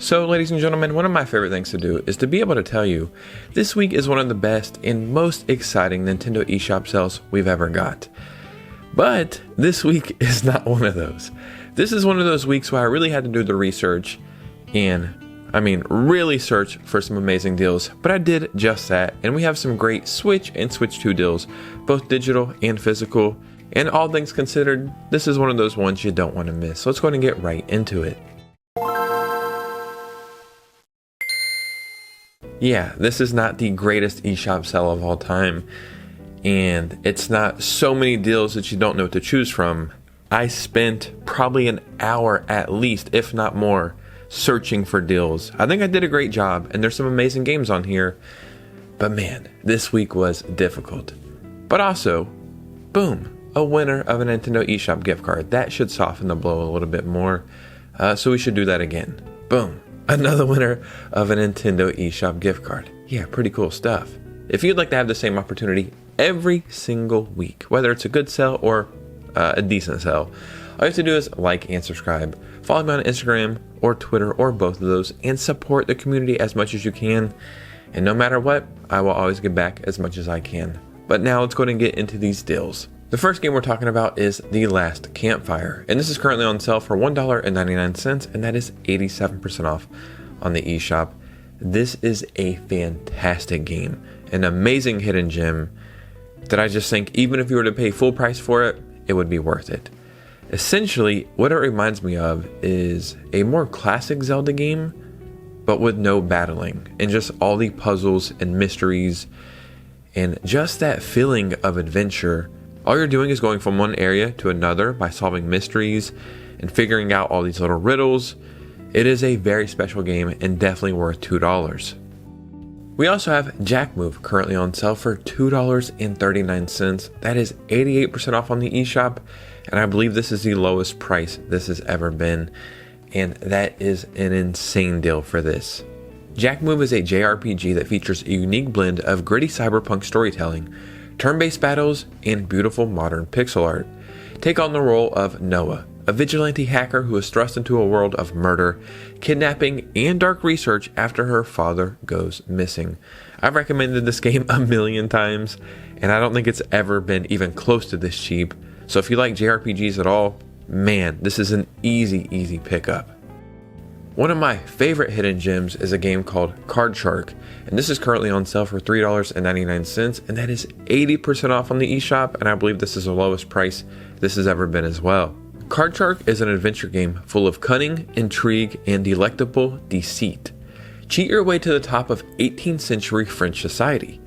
So, ladies and gentlemen, one of my favorite things to do is to be able to tell you this week is one of the best and most exciting Nintendo eShop sales we've ever got. But this week is not one of those. This is one of those weeks where I really had to do the research and, really search for some amazing deals. But I did just that, and we have some great Switch and Switch 2 deals, both digital and physical. And all things considered, this is one of those ones you don't want to miss. So let's go ahead and get right into it. Yeah, this is not the greatest eShop sale of all time, and it's not so many deals that you don't know what to choose from. I spent probably an hour at least, if not more, searching for deals. I think I did a great job, and there's some amazing games on here, but man, this week was difficult. But also, boom, a winner of a Nintendo eShop gift card. That should soften the blow a little bit more, so we should do that again. Boom. Another winner of a Nintendo eShop gift card. Yeah, pretty cool stuff. If you'd like to have the same opportunity every single week, whether it's a good sale or a decent sale, all you have to do is like and subscribe. Follow me on Instagram or Twitter or both of those, and support the community as much as you can. And no matter what, I will always give back as much as I can. But now let's go ahead and get into these deals. The first game we're talking about is The Last Campfire, and this is currently on sale for $1.99, and that is 87% off on the eShop. This is a fantastic game, an amazing hidden gem that I just think even if you were to pay full price for it, it would be worth it. Essentially, what it reminds me of is a more classic Zelda game, but with no battling, and just all the puzzles and mysteries, and just that feeling of adventure. All you're doing is going from one area to another by solving mysteries and figuring out all these little riddles. It is a very special game and definitely worth $2. We also have Jack Move currently on sale for $2.39. That is 88% off on the eShop, and I believe this is the lowest price this has ever been, and that is an insane deal for this. Jack Move is a JRPG that features a unique blend of gritty cyberpunk storytelling, turn-based battles, and beautiful modern pixel art. Take on the role of Noah, a vigilante hacker who is thrust into a world of murder, kidnapping, and dark research after her father goes missing. I've recommended this game a million times, and I don't think it's ever been even close to this cheap. So if you like JRPGs at all, man, this is an easy pickup. One of my favorite hidden gems is a game called Card Shark, and this is currently on sale for $3.99, and that is 80% off on the eShop, and I believe this is the lowest price this has ever been as well. Card Shark is an adventure game full of cunning, intrigue, and delectable deceit. Cheat your way to the top of 18th century French society.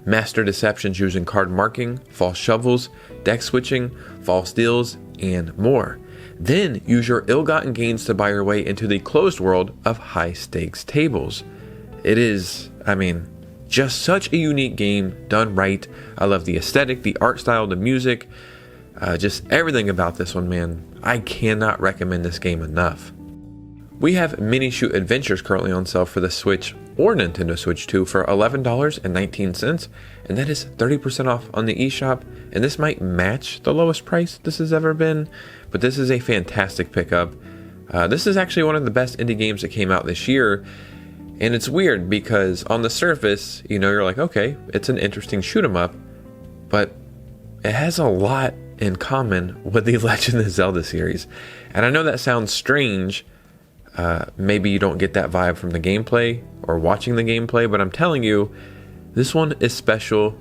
Master deceptions using card marking, false shovels, deck switching, false deals, and more. Then use your ill-gotten gains to buy your way into the closed world of high-stakes tables. It is, just such a unique game done right. I love the aesthetic, the art style, the music, just everything about this one, man. I cannot recommend this game enough. We have MINISHOOT Adventures currently on sale for the Switch or Nintendo Switch 2 for $11.19, and that is 30% off on the eShop, and this might match the lowest price this has ever been, but this is a fantastic pickup. This is actually one of the best indie games that came out this year, and it's weird because on the surface, you're like, okay, it's an interesting shoot 'em up, but it has a lot in common with the Legend of Zelda series, and I know that sounds strange. Maybe you don't get that vibe from the gameplay or watching the gameplay, but I'm telling you, this one is special.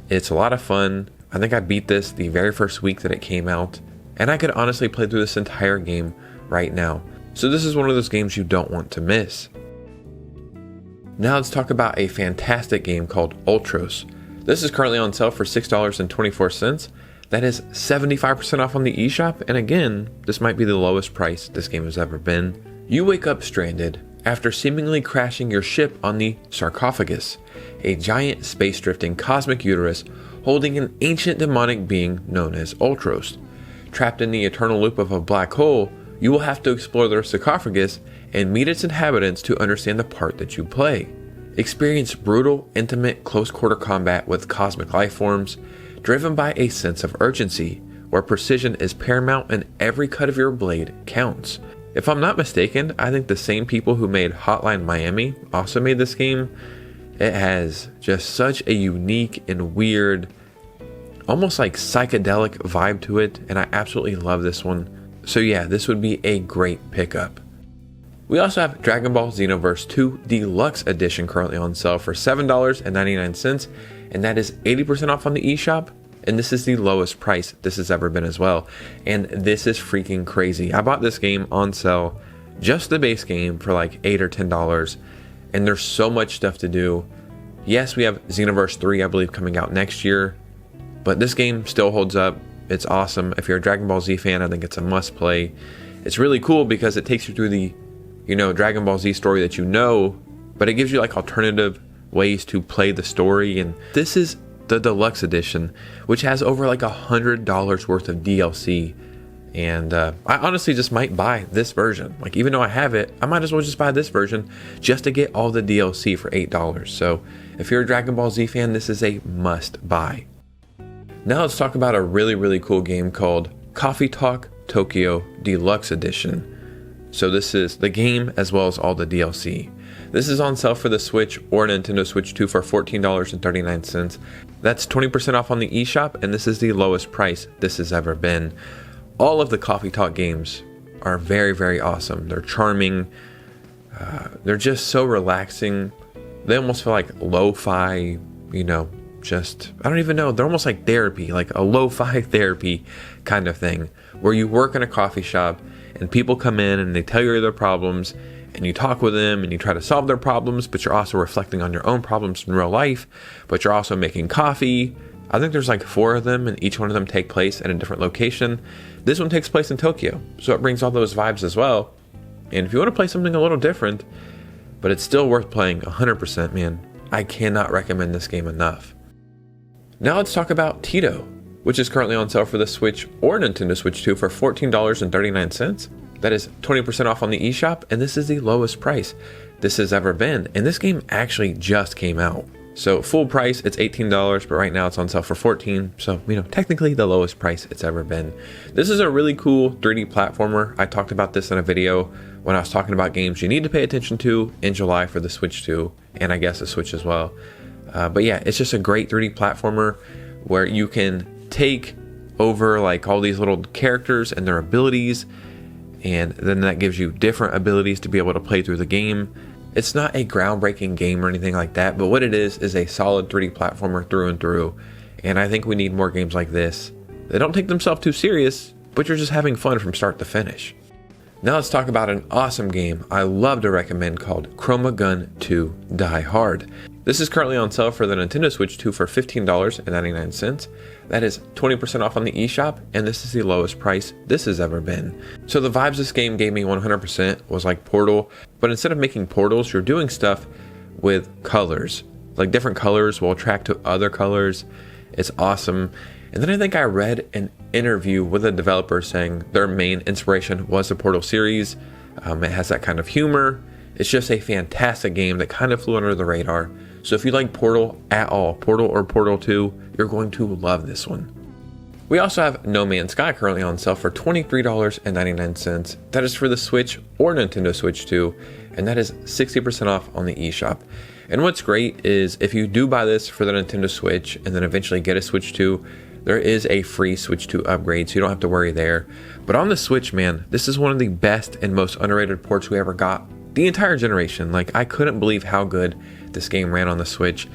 It's a lot of fun. I think I beat this the very first week that it came out, and I could honestly play through this entire game right now. So this is one of those games you don't want to miss. Now let's talk about a fantastic game called ULTROS. This is currently on sale for $6.24. That is 75% off on the eShop, and again, this might be the lowest price this game has ever been. You wake up stranded after seemingly crashing your ship on the Sarcophagus, a giant space-drifting cosmic uterus holding an ancient demonic being known as ULTROS. Trapped in the eternal loop of a black hole, you will have to explore the sarcophagus and meet its inhabitants to understand the part that you play. Experience brutal, intimate, close-quarter combat with cosmic life forms, driven by a sense of urgency, where precision is paramount and every cut of your blade counts. If I'm not mistaken, I think the same people who made Hotline Miami also made this game. It has just such a unique and weird, almost like psychedelic vibe to it, and I absolutely love this one. So yeah, this would be a great pickup. We also have Dragon Ball Xenoverse 2 Deluxe Edition currently on sale for $7.99, and that is 80% off on the eShop, and this is the lowest price this has ever been as well. And this is freaking crazy. I bought this game on sale, just the base game, for like $8 or $10, and there's so much stuff to do. Yes, we have Xenoverse 3, I believe, coming out next year, but this game still holds up. It's awesome. If you're a Dragon Ball Z fan, I think it's a must play. It's really cool because it takes you through the, Dragon Ball Z story that you know, but it gives you like alternative ways to play the story. And this is the Deluxe Edition, which has over like $100 worth of DLC. And I honestly just might buy this version. Like, even though I have it, I might as well just buy this version just to get all the DLC for $8. So if you're a Dragon Ball Z fan, this is a must buy. Now let's talk about a really, really cool game called Coffee Talk Tokyo Deluxe Edition. So this is the game as well as all the DLC. This is on sale for the Switch or Nintendo Switch 2 for $14.39. That's 20% off on the eShop, and this is the lowest price this has ever been. All of the Coffee Talk games are very, very awesome. They're charming. They're just so relaxing. They almost feel like lo-fi, I don't even know. They're almost like therapy, like a lo-fi therapy kind of thing, where you work in a coffee shop and people come in and they tell you their problems and you talk with them and you try to solve their problems, but you're also reflecting on your own problems in real life, but you're also making coffee. I think there's like 4 of them, and each one of them take place at a different location. This one takes place in Tokyo, so it brings all those vibes as well. And if you want to play something a little different, but it's still worth playing 100%, man, I cannot recommend this game enough. Now let's talk about TEETO, which is currently on sale for the Switch or Nintendo Switch 2 for $14.39. That is 20% off on the eShop, and this is the lowest price this has ever been. And this game actually just came out. So full price, it's $18, but right now it's on sale for $14. So, technically the lowest price it's ever been. This is a really cool 3D platformer. I talked about this in a video when I was talking about games you need to pay attention to in July for the Switch 2, and I guess the Switch as well. But yeah, it's just a great 3D platformer where you can take over like all these little characters and their abilities, and then that gives you different abilities to be able to play through the game. It's not a groundbreaking game or anything like that, but what it is a solid 3D platformer through and through. And I think we need more games like this. They don't take themselves too serious, but you're just having fun from start to finish. Now let's talk about an awesome game I love to recommend called CHROMAGUN 2 Die Hard. This is currently on sale for the Nintendo Switch 2 for $15.99. That is 20% off on the eShop, and this is the lowest price this has ever been. So the vibes this game gave me 100% was like Portal, but instead of making portals, you're doing stuff with colors. Like different colors will attract to other colors. It's awesome. And then I think I read an interview with a developer saying their main inspiration was the Portal series. It has that kind of humor. It's just a fantastic game that kind of flew under the radar. So if you like Portal at all, Portal or Portal 2, you're going to love this one. We also have No Man's Sky currently on sale for $23.99. That is for the Switch or Nintendo Switch 2, and that is 60% off on the eShop. And what's great is if you do buy this for the Nintendo Switch and then eventually get a Switch 2, there is a free Switch 2 upgrade, so you don't have to worry there. But on the Switch, man, this is one of the best and most underrated ports we ever got the entire generation. Like, I couldn't believe how good this game ran on the Switch.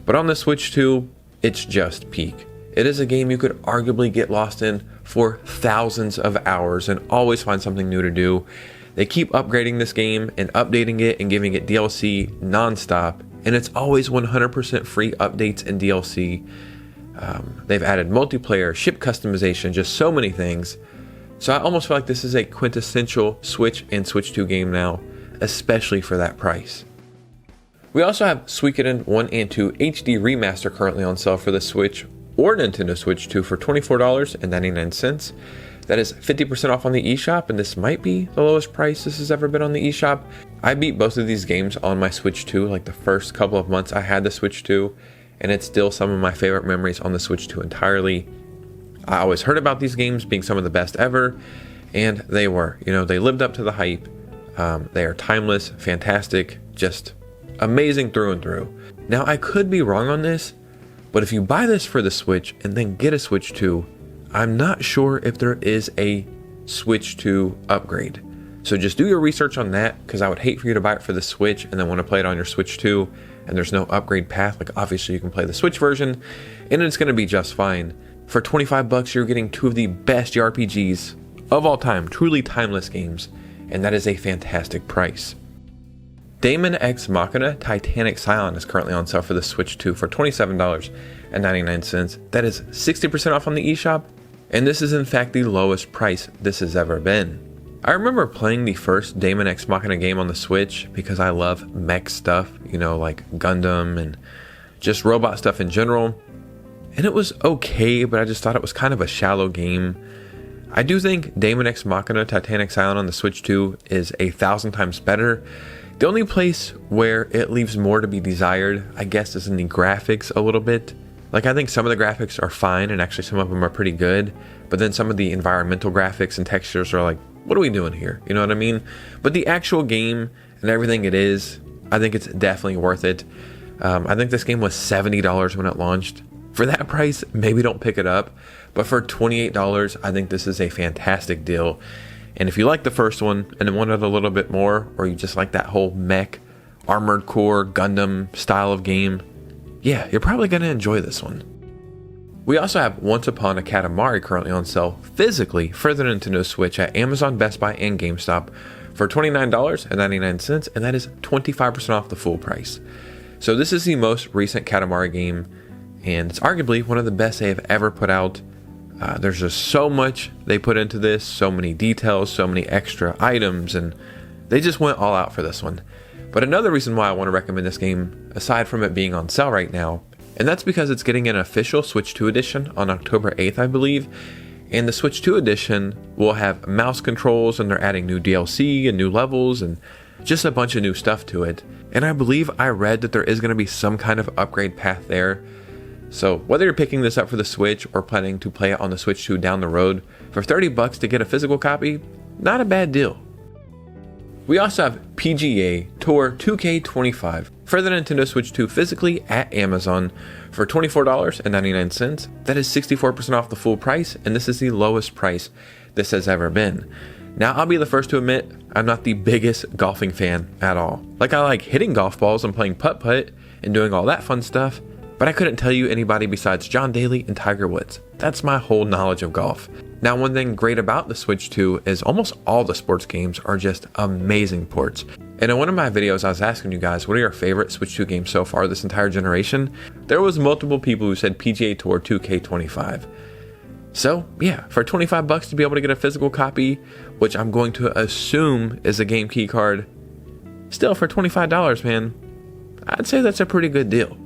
But on the Switch 2, it's just peak. It is a game you could arguably get lost in for thousands of hours and always find something new to do. They keep upgrading this game and updating it and giving it DLC nonstop, and it's always 100% free updates and DLC. They've added multiplayer, ship customization, just so many things. So I almost feel like this is a quintessential Switch and Switch 2 game now, especially for that price. We also have Suikoden 1 and 2 HD Remaster currently on sale for the Switch or Nintendo Switch 2 for $24.99. That is 50% off on the eShop, and this might be the lowest price this has ever been on the eShop. I beat both of these games on my Switch 2, like the first couple of months I had the Switch 2, and it's still some of my favorite memories on the Switch 2 entirely. I always heard about these games being some of the best ever, And they were, you know, they lived up to the hype. They are timeless, fantastic, just amazing through and through. Now, I could be wrong on this, but if you buy this for the Switch and then get a Switch 2, I'm not sure if there is a Switch 2 upgrade. So just do your research on that, because I would hate for you to buy it for the Switch and then want to play it on your Switch 2 and there's no upgrade path. Like, obviously you can play the Switch version and it's going to be just fine. For 25 bucks, you're getting two of the best RPGs of all time, truly timeless games, and that is a fantastic price. Daemon X Machina Titanic Scion is currently on sale for the Switch 2 for $27.99. That is 60% off on the eShop, and this is in fact the lowest price this has ever been. I remember playing the first Daemon X Machina game on the Switch because I love mech stuff, you know, like Gundam and just robot stuff in general. And it was okay, but I just thought it was kind of a shallow game. I do think Daemon X Machina Titanic Scion on the Switch 2 is 1,000 times better. The only place where it leaves more to be desired, I guess, is in the graphics a little bit. Like, I think some of the graphics are fine, and actually some of them are pretty good, but then some of the environmental graphics and textures are like, what are we doing here? You know what I mean? But the actual game and everything it is, I think it's definitely worth it. I think this game was $70 when it launched. For that price, maybe don't pick it up, but for $28, I think this is a fantastic deal. And if you like the first one and wanted a little bit more, or you just like that whole mech, Armored Core, Gundam style of game, yeah, you're probably going to enjoy this one. We also have Once Upon a Katamari currently on sale physically for the Nintendo Switch at Amazon, Best Buy, and GameStop for $29.99, and that is 25% off the full price. So this is the most recent Katamari game, and it's arguably one of the best they have ever put out. There's just so much they put into this, so many details, so many extra items, and they just went all out for this one. But another reason why I want to recommend this game, aside from it being on sale right now, and that's because it's getting an official Switch 2 edition on October 8th, I believe. And the Switch 2 edition will have mouse controls, and they're adding new DLC and new levels and just a bunch of new stuff to it. And I believe I read that there is going to be some kind of upgrade path there. So whether you're picking this up for the Switch or planning to play it on the Switch 2 down the road, for 30 bucks to get a physical copy, not a bad deal. We also have PGA Tour 2K25 for the Nintendo Switch 2 physically at Amazon for $24.99. That is 64% off the full price, and this is the lowest price this has ever been. Now, I'll be the first to admit, I'm not the biggest golfing fan at all. Like, I like hitting golf balls and playing putt-putt and doing all that fun stuff, but I couldn't tell you anybody besides John Daly and Tiger Woods. That's my whole knowledge of golf. Now, one thing great about the Switch 2 is almost all the sports games are just amazing ports. And in one of my videos, I was asking you guys, what are your favorite Switch 2 games so far this entire generation? There was multiple people who said PGA Tour 2K25. So yeah, for 25 bucks to be able to get a physical copy, which I'm going to assume is a game key card, still for $25, man, I'd say that's a pretty good deal.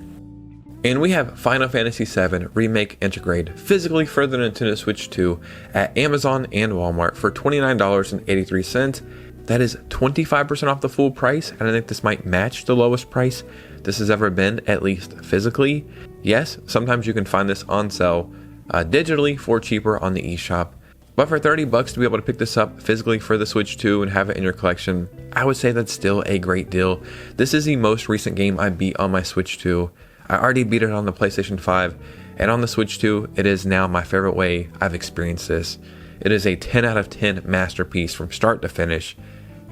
And we have Final Fantasy VII Remake Intergrade physically for the Nintendo Switch 2 at Amazon and Walmart for $29.83. That is 25% off the full price, and I think this might match the lowest price this has ever been, at least physically. Yes, sometimes you can find this on sale digitally for cheaper on the eShop, but for 30 bucks to be able to pick this up physically for the Switch 2 and have it in your collection, I would say that's still a great deal. This is the most recent game I beat on my Switch 2. I already beat it on the PlayStation 5, and on the Switch 2, it is now my favorite way I've experienced this. It is a 10 out of 10 masterpiece from start to finish,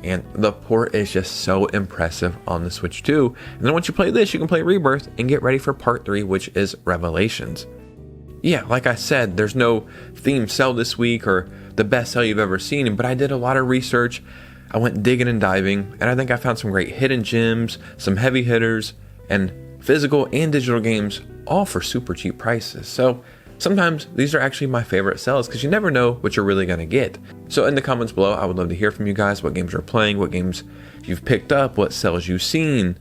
and the port is just so impressive on the Switch 2. And then once you play this, you can play Rebirth and get ready for Part 3, which is Revelations. Yeah, like I said, there's no theme sale this week or the best sale you've ever seen, but I did a lot of research. I went digging and diving, and I think I found some great hidden gems, some heavy hitters, and physical and digital games, all for super cheap prices. So sometimes these are actually my favorite sales because you never know what you're really going to get. So in the comments below, I would love to hear from you guys, what games you're playing, what games you've picked up, what sales you've seen.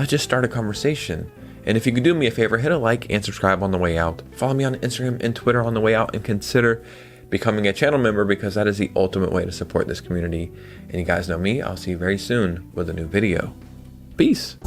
Just start a conversation. And if you could do me a favor, hit a like and subscribe on the way out. Follow me on Instagram and Twitter on the way out, and consider becoming a channel member because that is the ultimate way to support this community. And you guys know me, I'll see you very soon with a new video. Peace.